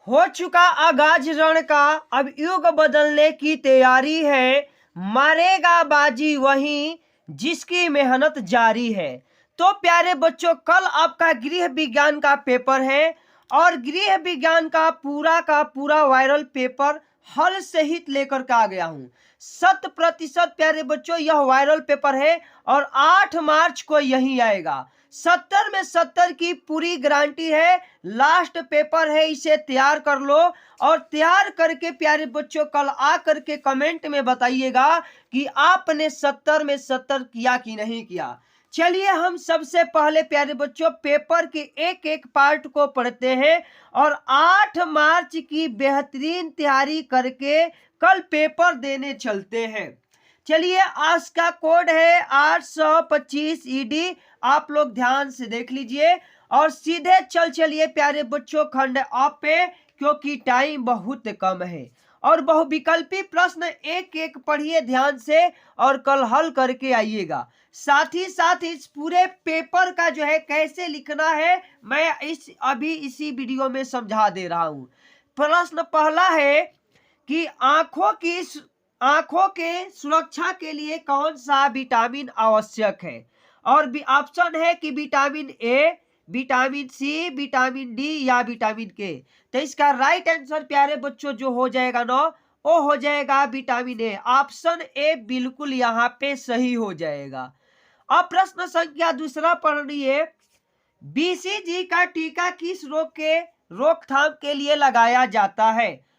हो चुका आगाज रण का, अब युग बदलने की तैयारी है, मारेगा बाजी वही जिसकी मेहनत जारी है। तो प्यारे बच्चों, कल आपका गृह विज्ञान का पेपर है और गृह विज्ञान का पूरा वायरल पेपर हल सहित लेकर के आ गया हूं। 100% प्यारे बच्चों यह वायरल पेपर है और 8 मार्च को यही आएगा। 70 में 70 की पूरी गारंटी है। लास्ट पेपर है, इसे तैयार कर लो और तैयार करके प्यारे बच्चों कल आ करके कमेंट में बताइएगा कि आपने 70 में 70 किया कि नहीं किया। चलिए हम सबसे पहले प्यारे बच्चों पेपर के एक एक पार्ट को पढ़ते हैं और 8 मार्च की बेहतरीन तैयारी करके कल पेपर देने चलते हैं। चलिए आज का कोड है 825 ईडी, आप लोग ध्यान से देख लीजिए और सीधे चलिए प्यारे बच्चों खंड आप पे, क्योंकि टाइम बहुत कम है और बहुविकल्पी प्रश्न एक एक पढ़िए ध्यान से और कल हल करके आइएगा। साथ ही साथ इस पूरे पेपर का जो है कैसे लिखना है मैं अभी इसी वीडियो में समझा दे रहा हूं। प्रश्न पहला है कि आंखों के सुरक्षा के लिए कौन सा विटामिन आवश्यक है, और भी ऑप्शन है कि vitamin A, vitamin C, vitamin D या विटामिन के। तो इसका राइट आंसर प्यारे बच्चों जो हो जाएगा ना, वो हो जाएगा विटामिन ए। ऑप्शन ए बिल्कुल यहाँ पे सही हो जाएगा। अब प्रश्न संख्या दूसरा पढ़िए, बीसीजी का टीका किस रोग के रोकथाम के लिए लगाया जाता है।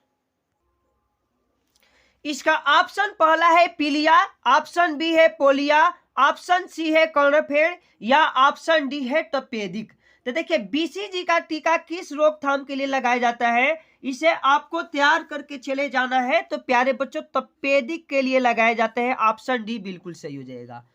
इसका ऑप्शन पहला है पीलिया, ऑप्शन बी है पोलिया, ऑप्शन सी है कर्णफेड़ या ऑप्शन डी है तपेदिक। तो देखिए बीसीजी का टीका किस रोकथाम के लिए लगाया जाता है, इसे आपको तैयार करके चले जाना है। तो प्यारे बच्चों तपेदिक के लिए लगाए जाते हैं, ऑप्शन डी बिल्कुल सही हो जाएगा।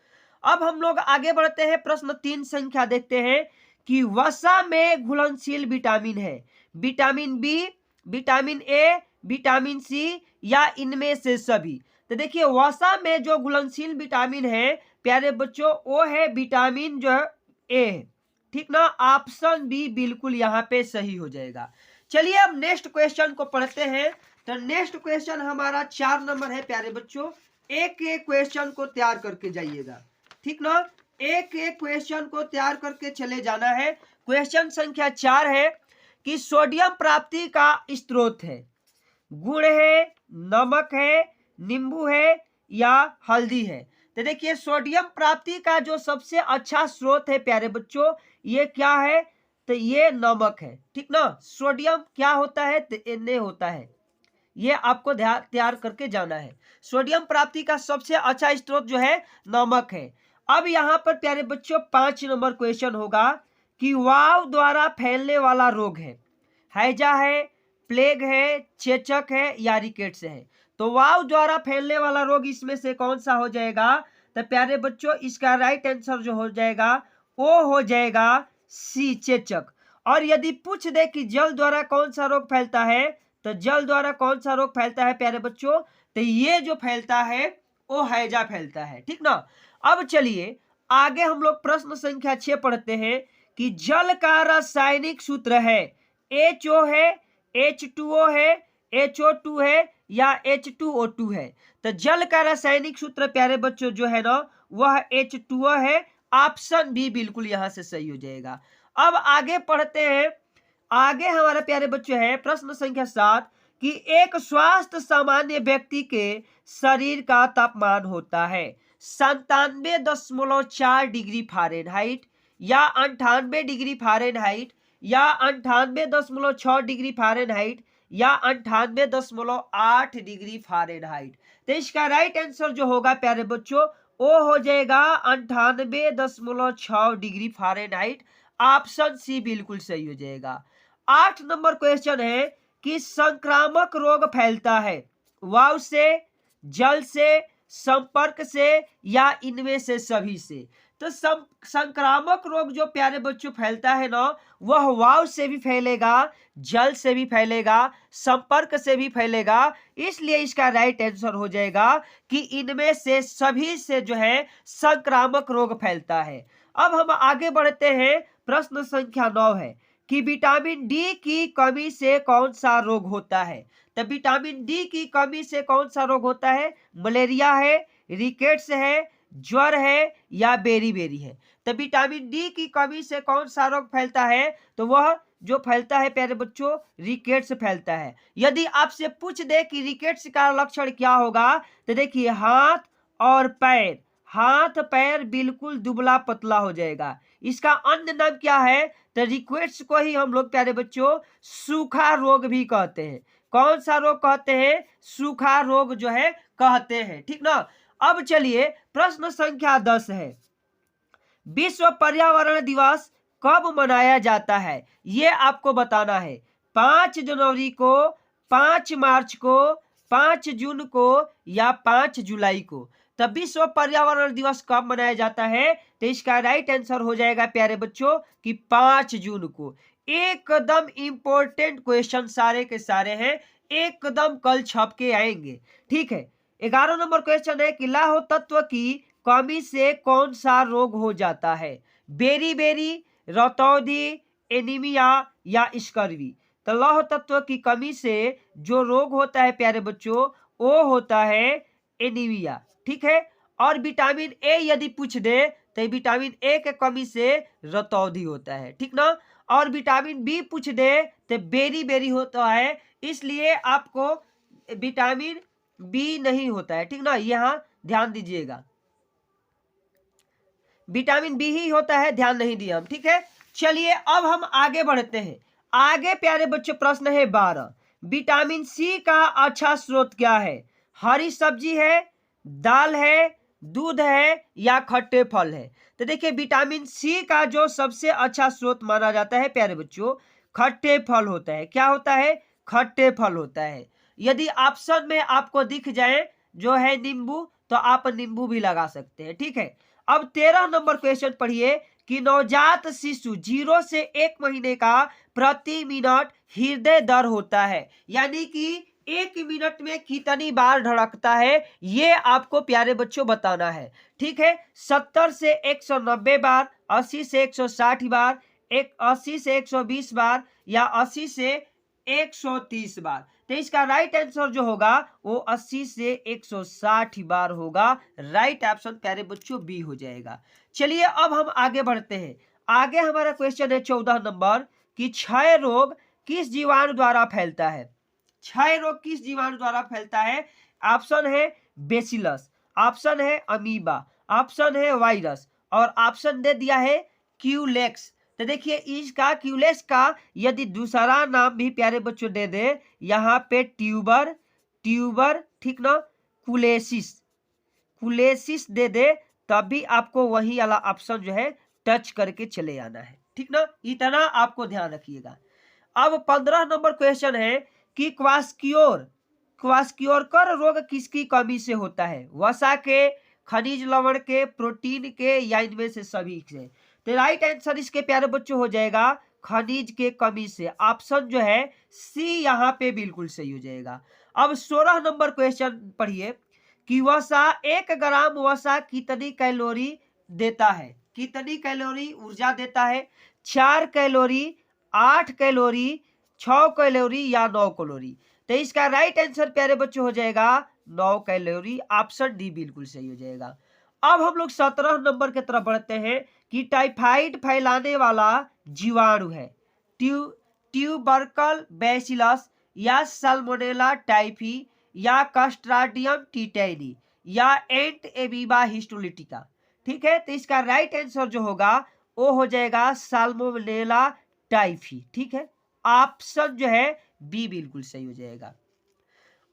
अब हम लोग आगे बढ़ते हैं, प्रश्न 3 संख्या देखते हैं कि वसा में घुलनशील विटामिन है, vitamin B, vitamin A, vitamin C या इनमें से सभी। तो देखिए वसा में जो घुलनशील विटामिन है प्यारे बच्चों वो है विटामिन जो ए, ठीक ना। ऑप्शन बी बिल्कुल यहाँ पे सही हो जाएगा। चलिए अब नेक्स्ट क्वेश्चन को पढ़ते हैं। तो नेक्स्ट क्वेश्चन हमारा 4 नंबर है प्यारे बच्चों, एक एक क्वेश्चन को तैयार करके जाइएगा, ठीक ना। एक एक क्वेश्चन को तैयार करके चले जाना है। क्वेश्चन संख्या 4 है कि सोडियम प्राप्ति का स्रोत है, गुड़ है, नमक है, नींबू है या हल्दी है। तो देखिए सोडियम प्राप्ति का जो सबसे अच्छा स्रोत है प्यारे बच्चों ये क्या है, तो ये नमक है, ठीक ना। सोडियम क्या होता है, तो Na होता है, ये आपको तैयार करके जाना है। सोडियम प्राप्ति का सबसे अच्छा स्रोत जो है नमक है। अब यहाँ पर प्यारे बच्चों 5 नंबर क्वेश्चन होगा कि वायु द्वारा फैलने वाला रोग है, हैजा है, प्लेग है, चेचक है या रिकेट्स है। तो वायु द्वारा फैलने वाला रोग इसमें से कौन सा हो जाएगा, तो प्यारे बच्चों इसका राइट आंसर जो हो जाएगा वो हो जाएगा सी, चेचक। और यदि पूछ दे कि जल द्वारा कौन सा रोग फैलता है, तो जल द्वारा कौन सा रोग फैलता है प्यारे बच्चों, तो ये जो फैलता है वो हैजा फैलता है, ठीक ना। अब चलिए आगे हम लोग प्रश्न संख्या 6 पढ़ते हैं कि जल का रासायनिक सूत्र है, HO है, H2O है, HO2 है या H2O2 है। तो जल का रासायनिक सूत्र प्यारे बच्चों जो है ना वह H2O है, ऑप्शन बी बिल्कुल यहां से सही हो जाएगा। अब आगे पढ़ते हैं, आगे हमारे प्यारे बच्चों है प्रश्न संख्या 7 कि एक स्वस्थ सामान्य व्यक्ति के शरीर का तापमान होता है 97.4 डिग्री फ़ारेनहाइट या 98 डिग्री फ़ारेनहाइट या 98.6 डिग्री फ़ारेनहाइट या 98.8 डिग्री फ़ारेनहाइट। तो इसका राइट आंसर जो होगा प्यारे बच्चों वो हो जाएगा 98.6 डिग्री फ़ारेनहाइट, ऑप्शन सी बिल्कुल सही हो जाएगा। 8 नंबर क्वेश्चन है कि संक्रामक रोग फैलता है वायु से, जल से, संपर्क से या इनमें से सभी से। तो संक्रामक रोग जो प्यारे बच्चों फैलता है ना वह वायु से भी फैलेगा, जल से भी फैलेगा, संपर्क से भी फैलेगा, इसलिए इसका राइट आंसर हो जाएगा कि इनमें से सभी से जो है संक्रामक रोग फैलता है। अब हम आगे बढ़ते हैं, प्रश्न संख्या 9 है कि विटामिन डी की कमी से कौन सा रोग होता है। तो विटामिन डी की कमी से कौन सा रोग होता है? मलेरिया है, रिकेट्स है, ज्वर है या बेरी है। तो विटामिन डी की कमी से कौन सा रोग फैलता है? तो वह जो फैलता है प्यारे बच्चों, रिकेट्स फैलता है। यदि आपसे पूछ दे कि रिकेट्स का लक्षण क्या होगा, तो देखिए हाथ पैर बिल्कुल दुबला पतला हो जाएगा। इसका अन्य नाम क्या है? तो रिकेट्स को ही हम लोग प्यारे बच्चों सूखा रोग भी कहते हैं। कौन सा रोग कहते हैं? सूखा रोग जो है कहते हैं, ठीक ना। अब चलिए प्रश्न संख्या 10 है, विश्व पर्यावरण दिवस कब मनाया जाता है? ये आपको बताना है। 5 जनवरी को, 5 मार्च को, 5 जून को या 5 जुलाई को। तब विश्व पर्यावरण दिवस कब मनाया जाता है? तो इसका राइट आंसर हो जाएगा प्यारे बच्चों कि 5 जून को। एकदम इंपॉर्टेंट क्वेश्चन सारे के सारे हैं, एकदम कल छप के आएंगे, ठीक है। 11 नंबर क्वेश्चन है कि लौह तत्व की कमी से कौन सा रोग हो जाता है? बेरी, रतौंधी, एनीमिया या स्कर्वी। तो लौह तत्व की कमी से जो रोग होता है प्यारे बच्चों, वो होता है एनीमिया, ठीक है। और विटामिन ए यदि पूछ दे तो विटामिन ए के कमी से रतौंधी होता है, ठीक ना। और विटामिन बी पूछ दे तो बेरी होता है, इसलिए आपको विटामिन बी नहीं होता है, ठीक ना। यहाँ ध्यान दीजिएगा, विटामिन बी ही होता है, ध्यान नहीं दिया हम, ठीक है। चलिए अब हम आगे बढ़ते हैं। आगे प्यारे बच्चों प्रश्न है 12, विटामिन सी का अच्छा स्रोत क्या है? हरी सब्जी है, दाल है, दूध है या खट्टे फल है। तो देखिए विटामिन सी का जो सबसे अच्छा स्रोत माना जाता है प्यारे बच्चों, खट्टे फल होता है। क्या होता है? खट्टे फल होता है। यदि ऑप्शन में आपको दिख जाए जो है नींबू, तो आप नींबू भी लगा सकते हैं, ठीक है। अब 13 नंबर क्वेश्चन पढ़िए कि नवजात शिशु 0 से 1 महीने का प्रति मिनट हृदय दर होता है, यानी कि 1 मिनट में कितनी बार धड़कता है, ये आपको प्यारे बच्चों बताना है, ठीक है। 70 से 190 बार, 80 से 160 बार, 80 से 120 बार या 80 से 130 बार। तो इसका राइट आंसर जो होगा वो 80 से 160 बार होगा। राइट ऑप्शन प्यारे बच्चों बी हो जाएगा। चलिए अब हम आगे बढ़ते हैं। आगे हमारा क्वेश्चन है 14 नंबर कि क्षय रोग किस जीवाणु द्वारा फैलता है? क्षय रोग किस जीवाणु द्वारा फैलता है? ऑप्शन है बेसिलस, ऑप्शन है अमीबा, ऑप्शन है वायरस और ऑप्शन दे दिया है क्यूलेक्स। तो देखिए इसका क्यूलेक्स का यदि दूसरा नाम भी प्यारे बच्चों दे दे, यहाँ पे ट्यूबर, ठीक ना, कुलेसिस दे दे, तब भी आपको वही वाला ऑप्शन जो है टच करके चले आना है, ठीक ना। इतना आपको ध्यान रखिएगा। अब 15 नंबर क्वेश्चन है कि क्वास्कियोरकर रोग किसकी कमी से होता है? वसा के, खनिज लवण के, प्रोटीन के या इनमें से सभी से। तो राइट आंसर इसके प्यारे बच्चों हो जाएगा खनिज के कमी से। ऑप्शन जो है सी यहाँ पे बिल्कुल सही हो जाएगा। अब 16 नंबर क्वेश्चन पढ़िए कि वसा 1 ग्राम वसा कितनी कैलोरी देता है? कितनी कैलोरी ऊर्जा देता है? 4 कैलोरी, 8 कैलोरी, 6 कैलोरी या 9 कैलोरी। तो इसका राइट आंसर प्यारे बच्चों हो जाएगा 9 कैलोरी। ऑप्शन डी बिल्कुल सही हो जाएगा। अब हम लोग 17 नंबर की तरफ बढ़ते हैं कि टाइफाइड फैलाने वाला जीवाणु है ट्यूबरकल बैसिलस या साल्मोनेला टाइफी या कस्ट्राडियम टीटेनी या एंट एबीबा हिस्टोलिटिका, ठीक है। तो इसका राइट आंसर जो होगा वो हो जाएगा साल्मोनेला टाइफी, ठीक है। ऑप्शन जो है बी बिल्कुल सही हो जाएगा।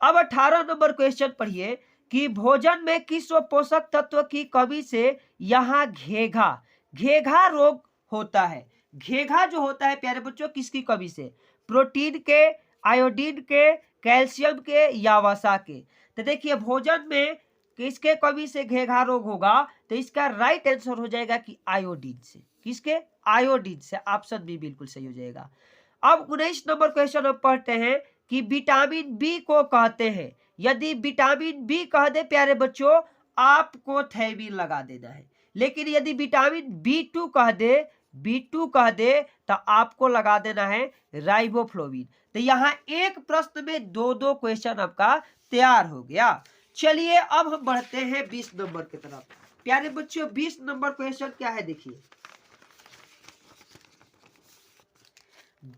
अब 18 नंबर क्वेश्चन पढ़िए कि भोजन में किस पोषक तत्व की कमी से यहाँ घेघा रोग होता है? घेघा जो होता है प्यारे बच्चों किसकी कमी से? प्रोटीन के, आयोडीन के, कैल्शियम के या वसा के। तो देखिए भोजन में किसके कमी से घेघा रोग होगा? तो इसका राइट आंसर हो जाएगा कि आयोडीन से। किसके? आयोडीन से। ऑप्शन बी बिल्कुल सही हो जाएगा। अब 19 नंबर क्वेश्चन हम पढ़ते हैं कि विटामिन बी को कहते हैं। यदि विटामिन बी कह दे प्यारे बच्चों आपको थायमीन लगा देना है, लेकिन यदि विटामिन B2 कह दे B2 कह दे तो आपको लगा देना है राइबोफ्लोविन। तो यहाँ एक प्रश्न में 2-2 क्वेश्चन आपका तैयार हो गया। चलिए अब हम बढ़ते हैं 20 नंबर की तरफ। प्यारे बच्चों 20 नंबर क्वेश्चन क्या है देखिए।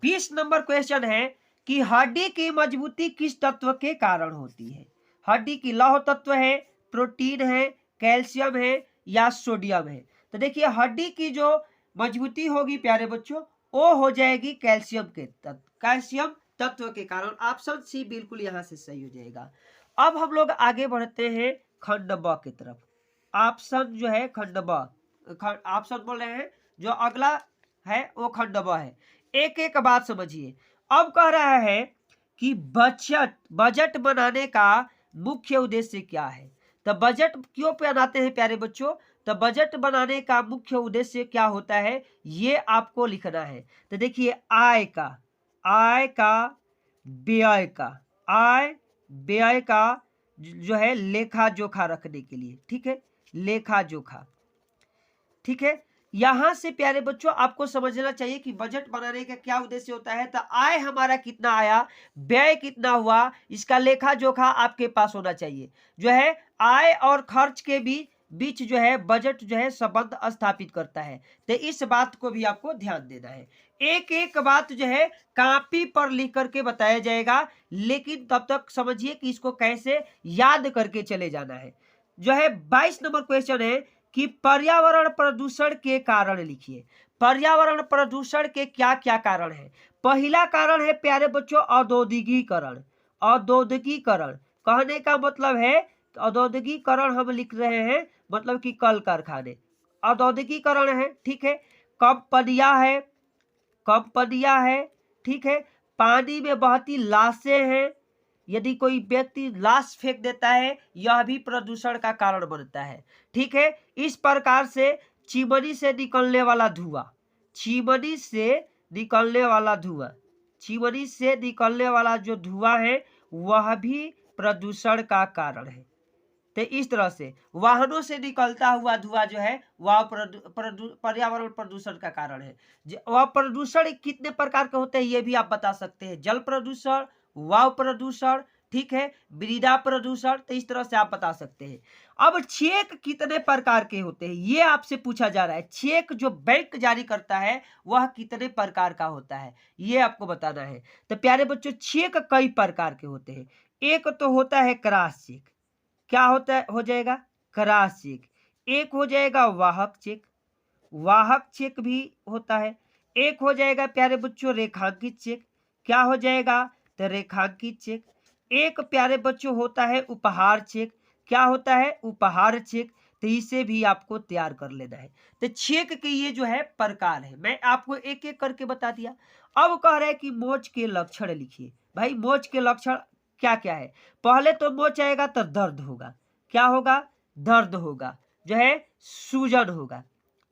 20 नंबर क्वेश्चन है कि हड्डी की मजबूती किस तत्व के कारण होती है। हड्डी की लौह तत्व है, प्रोटीन है, कैल्शियम है या सोडियम है। तो देखिए हड्डी की जो मजबूती होगी प्यारे बच्चों वो हो जाएगी कैल्शियम तत्व के कारण। ऑप्शन सी बिल्कुल यहाँ से सही हो जाएगा। अब हम लोग आगे बढ़ते हैं खंड ब की तरफ। ऑप्शन जो है खंड ब, ऑप्शन बोल रहे हैं जो अगला है वो खंड ब है। एक एक बात समझिए। अब कह रहा है कि बजट बनाने का मुख्य उद्देश्य क्या है। तो बजट क्यों बनाते हैं प्यारे बच्चों, तो बजट बनाने का मुख्य उद्देश्य क्या होता है ये आपको लिखना है। तो देखिए आय का व्यय का जो है लेखा जोखा रखने के लिए, ठीक है, लेखा जोखा, ठीक है। यहां से प्यारे बच्चों आपको समझना चाहिए कि बजट बनाने का क्या उद्देश्य होता है। तो आय हमारा कितना आया, व्यय कितना हुआ, इसका लेखा जोखा आपके पास होना चाहिए। जो है आय और खर्च के बीच जो है बजट जो है संबंध स्थापित करता है। तो इस बात को भी आपको ध्यान देना है। एक एक बात जो है कॉपी पर लिख करके बताया जाएगा, लेकिन तब तक समझिए कि इसको कैसे याद करके चले जाना है। जो है 22 नंबर क्वेश्चन है कि पर्यावरण प्रदूषण के कारण लिखिए। पर्यावरण प्रदूषण के क्या क्या कारण है। पहला कारण है प्यारे बच्चों औद्योगिकीकरण। औद्योगिकीकरण कहने का मतलब है औद्योगिकीकरण हम लिख रहे हैं मतलब कि कल कारखाने, औद्योगिकीकरण है, ठीक है। कंपनियां है, ठीक है। पानी में बहती लाशें हैं, यदि कोई व्यक्ति लाश फेंक देता है यह भी प्रदूषण का कारण बनता है, ठीक है। इस प्रकार से चिमनी से निकलने वाला धुआं, चिमनी से निकलने वाला जो धुआं है वह भी प्रदूषण का कारण है। तो इस तरह से वाहनों से निकलता हुआ धुआं जो है वह पर्यावरण प्रदूषण का कारण है। वह प्रदूषण कितने प्रकार के होते हैं ये भी आप बता सकते हैं। जल प्रदूषण, वायु प्रदूषण, ठीक है, मृदा प्रदूषण। तो इस तरह से आप बता सकते हैं। अब चेक कितने प्रकार के होते हैं ये आपसे पूछा जा रहा है। चेक जो बैंक जारी करता है वह कितने प्रकार का होता है ये आपको बताना है। तो प्यारे बच्चों चेक कई प्रकार के होते हैं। एक तो होता है क्रॉस चेक, क्या होता है हो जाएगा क्रॉस चेक। एक हो जाएगा वाहक चेक भी होता है। एक हो जाएगा प्यारे बच्चों रेखांकित चेक, क्या हो जाएगा तो रेखांकित चेक। एक प्यारे बच्चों होता है उपहार चेक, क्या होता है उपहार चेक। तो इसे भी आपको तैयार कर लेना है। तो चेक के ये जो है प्रकार है, मैं आपको एक एक करके बता दिया। अब कह रहे हैं कि मोच के लक्षण लिखिए। भाई मोच के लक्षण क्या क्या है। पहले तो मोच आएगा तो दर्द होगा, क्या होगा दर्द होगा, जो है सूजन होगा।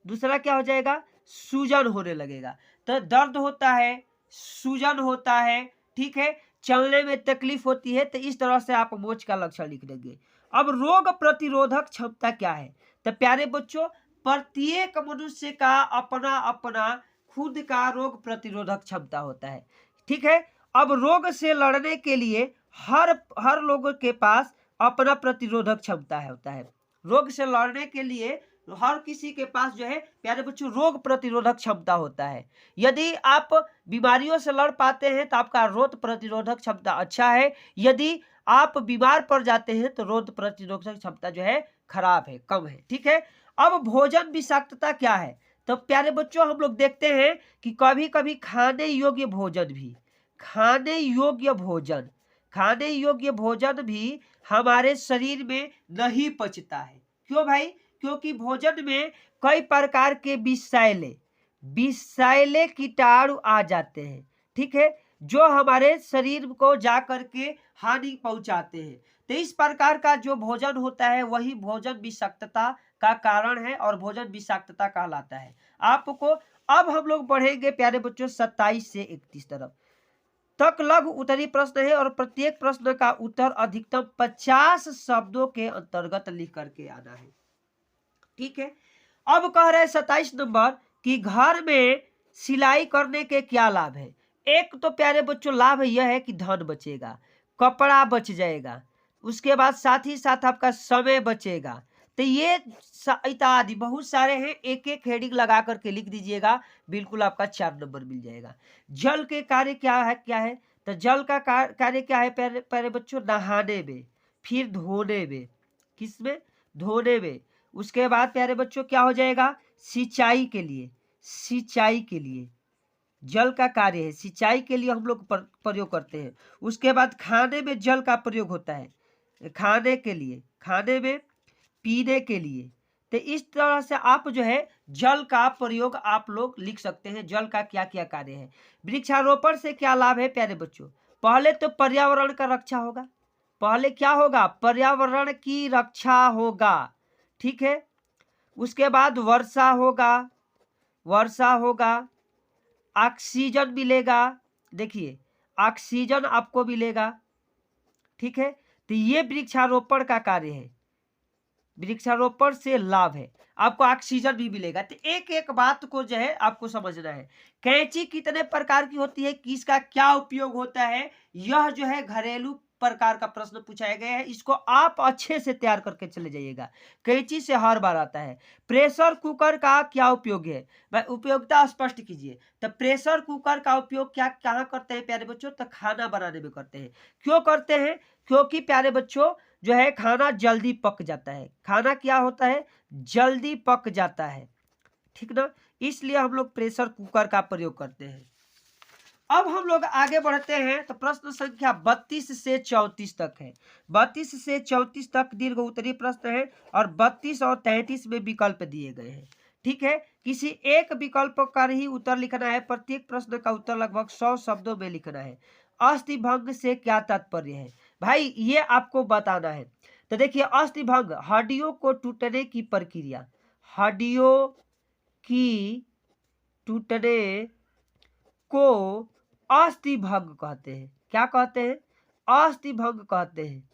दूसरा क्या हो जाएगा सूजन होने लगेगा। तो दर्द होता है, सूजन होता है, ठीक है, चलने में तकलीफ होती है। तो इस तरह से आप मोच का लक्षण लिख देंगे। अब रोग प्रतिरोधक क्षमता क्या है। तो प्यारे बच्चों प्रत्येक मनुष्य का अपना अपना खुद का रोग प्रतिरोधक क्षमता होता है, ठीक है। अब रोग से लड़ने के लिए हर लोगों के पास अपना प्रतिरोधक क्षमता होता है। रोग से लड़ने के लिए हर किसी के पास जो है प्यारे बच्चों रोग प्रतिरोधक क्षमता होता है। यदि आप बीमारियों से लड़ पाते हैं तो आपका रोग प्रतिरोधक क्षमता अच्छा है। यदि आप बीमार पड़ जाते हैं तो रोग प्रतिरोधक क्षमता जो है खराब है, कम है, ठीक है। अब भोजन विषाक्तता क्या है। तो प्यारे बच्चों हम लोग देखते हैं कि कभी कभी खाने योग्य भोजन भी हमारे शरीर में नहीं पचता है। क्यों भाई, क्योंकि भोजन में कई प्रकार के विषैले कीटाणु आ जाते हैं, ठीक है, जो हमारे शरीर को जा करके हानि पहुंचाते हैं। तो इस प्रकार का जो भोजन होता है वही भोजन विषाक्तता का कारण है और भोजन विषाक्तता कहलाता है आपको। अब हम लोग बढ़ेंगे प्यारे बच्चों 27 से 31 तक लघु उत्तरीय प्रश्न है और प्रत्येक प्रश्न का उत्तर अधिकतम 50 शब्दों के अंतर्गत लिख करके आना है, ठीक है। अब कह रहे हैं 27 नंबर कि घर में सिलाई करने के क्या लाभ है। एक तो प्यारे बच्चों लाभ यह है कि धन बचेगा, कपड़ा बच जाएगा, उसके बाद साथ ही साथ आपका समय बचेगा। तो ये इत्यादि बहुत सारे हैं, एक एक हेडिंग लगा करके लिख दीजिएगा, बिल्कुल आपका 4 नंबर मिल जाएगा। जल के कार्य क्या है तो जल का कार्य क्या है प्यारे प्यारे बच्चों, नहाने में, फिर धोने में, किसमें, धोने में। उसके बाद प्यारे बच्चों क्या हो जाएगा, सिंचाई के लिए, सिंचाई के लिए जल का कार्य है, सिंचाई के लिए हम लोग प्रयोग करते हैं। उसके बाद खाने में जल का प्रयोग होता है, खाने के लिए, खाने में, पीने के लिए। तो इस तरह से आप जो है जल का प्रयोग आप लोग लिख सकते हैं, जल का क्या क्या कार्य है। वृक्षारोपण से क्या लाभ है प्यारे बच्चों, पहले तो पर्यावरण का रक्षा होगा, पहले क्या होगा, पर्यावरण की रक्षा होगा, ठीक है। उसके बाद वर्षा होगा, वर्षा होगा, ऑक्सीजन मिलेगा, देखिए ऑक्सीजन आपको मिलेगा, ठीक है। तो ये वृक्षारोपण का कार्य है, वृक्षारोपण से लाभ है, आपको ऑक्सीजन भी मिलेगा। तो एक एक बात को जो है आपको समझना है। कैंची कितने प्रकार की होती है, किसका क्या उपयोग होता है, यह जो है घरेलू प्रकार का प्रश्न पूछा गया है, इसको आप अच्छे से तैयार करके चले जाइएगा, कैंची से हर बार आता है। प्रेशर कुकर का क्या उपयोग है, भाई उपयोगिता स्पष्ट कीजिए। तो प्रेशर कुकर का उपयोग क्या कहाँ करते हैं प्यारे बच्चों, तो खाना बनाने में करते हैं। क्यों करते हैं, क्योंकि प्यारे बच्चों जो है खाना जल्दी पक जाता है, खाना क्या होता है, जल्दी पक जाता है, ठीक ना, इसलिए हम लोग प्रेशर कुकर का प्रयोग करते हैं। अब हम लोग आगे बढ़ते हैं, तो प्रश्न संख्या 32 से 34 तक है। 32 से 34 तक दीर्घ उत्तरीय प्रश्न है, और 32 और 33 में विकल्प दिए गए हैं, ठीक है। किसी एक विकल्प का ही उत्तर लिखना है, प्रत्येक प्रश्न का उत्तर लगभग 100 शब्दों में लिखना है। अस्थिभंग से क्या तात्पर्य है, भाई ये आपको बताना है। तो देखिए अस्थिभंग, हड्डियों को टूटने की प्रक्रिया, हड्डियों की टूटने को अस्थिभंग कहते हैं। क्या कहते हैं, अस्थिभंग कहते हैं।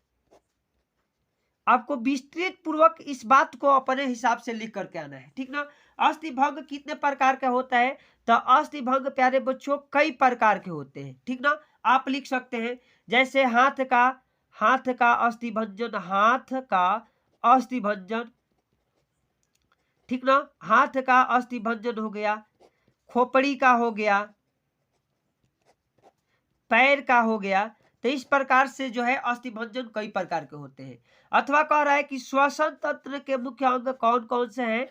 आपको विस्तृत पूर्वक इस बात को अपने हिसाब से लिख करके आना है, ठीक ना। अस्थिभंग कितने प्रकार का होता है, तो अस्थिभंग प्यारे बच्चों कई प्रकार के होते हैं, ठीक ना। आप लिख सकते हैं जैसे हाथ का अस्थिभंजन, हाथ का अस्थिभंजन, ठीक ना, हाथ का अस्थिभंजन हो गया, खोपड़ी का हो गया, पैर का हो गया। तो इस प्रकार से जो है अस्थिभंजन कई प्रकार के होते हैं। अथवा कह रहा है कि श्वसन तंत्र के मुख्य अंग कौन कौन से हैं,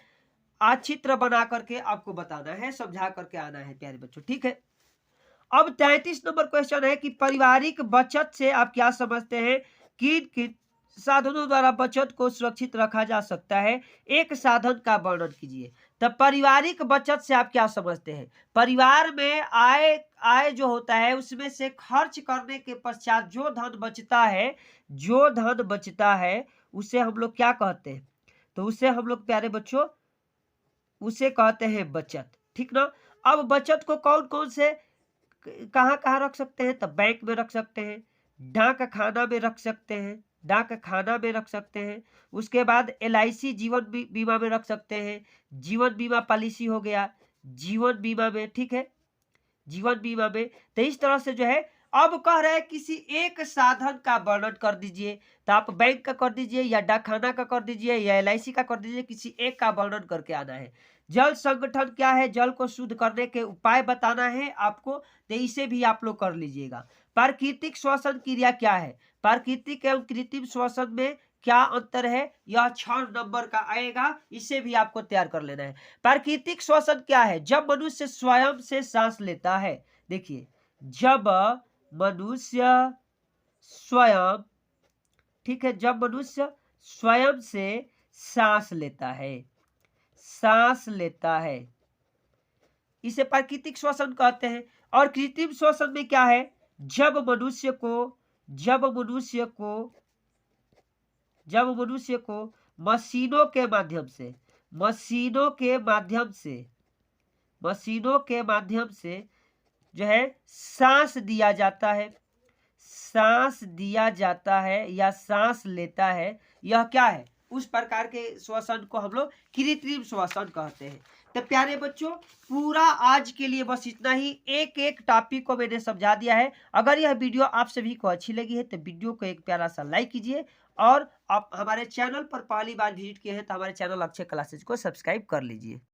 चित्र बना करके आपको बताना है, समझा करके आना है प्यारे बच्चों, ठीक है। अब 33 नंबर क्वेश्चन है कि पारिवारिक बचत से आप क्या समझते हैं, किन किन साधनों द्वारा बचत को सुरक्षित रखा जा सकता है, एक साधन का वर्णन कीजिए। तो पारिवारिक बचत से आप क्या समझते हैं, परिवार में आय जो होता है उसमें से खर्च करने के पश्चात जो धन बचता है, जो धन बचता है उसे हम लोग क्या कहते हैं, तो उसे हम लोग प्यारे बच्चों उसे कहते हैं बचत, ठीक ना। अब बचत को कौन कौन से कहाँ कहाँ रख सकते हैं, तो बैंक में रख सकते हैं, डाक खाना में रख सकते हैं, डाक खाना में रख सकते हैं। उसके बाद LIC जीवन बीमा में रख सकते हैं, जीवन बीमा पॉलिसी हो गया, जीवन बीमा में, ठीक है, जीवन बीमा में। तो इस तरह से जो है, अब कह रहे हैं किसी एक साधन का वर्णन कर दीजिए, तो आप बैंक का कर दीजिए, या डाक खाना का कर दीजिए, या LIC का कर दीजिए, किसी एक का वर्णन करके आना है। जल संगठन क्या है, जल को शुद्ध करने के उपाय बताना है आपको, तो इसे भी आप लोग कर लीजिएगा। प्राकृतिक श्वसन क्रिया क्या है, प्राकृतिक एवं कृत्रिम श्वसन में क्या अंतर है, यह 6 नंबर का आएगा, इसे भी आपको तैयार कर लेना है। प्राकृतिक श्वसन क्या है, जब मनुष्य स्वयं से सांस लेता है, देखिए जब मनुष्य स्वयं, ठीक है, जब मनुष्य स्वयं से सांस लेता है, सांस लेता है, इसे प्राकृतिक श्वसन कहते हैं। और कृत्रिम श्वसन में क्या है, जब मनुष्य को मशीनों के माध्यम से जो है सांस दिया जाता है या सांस लेता है, यह क्या है, उस प्रकार के श्वसन को हम लोग कृत्रिम श्वसन कहते हैं। तो प्यारे बच्चों, पूरा आज के लिए बस इतना ही। एक एक टॉपिक को मैंने समझा दिया है। अगर यह वीडियो आप सभी को अच्छी लगी है तो वीडियो को एक प्यारा सा लाइक कीजिए, और आप हमारे चैनल पर पहली बार विजिट किए हैं तो हमारे चैनल अक्षय क्लासेज को सब्सक्राइब कर लीजिए।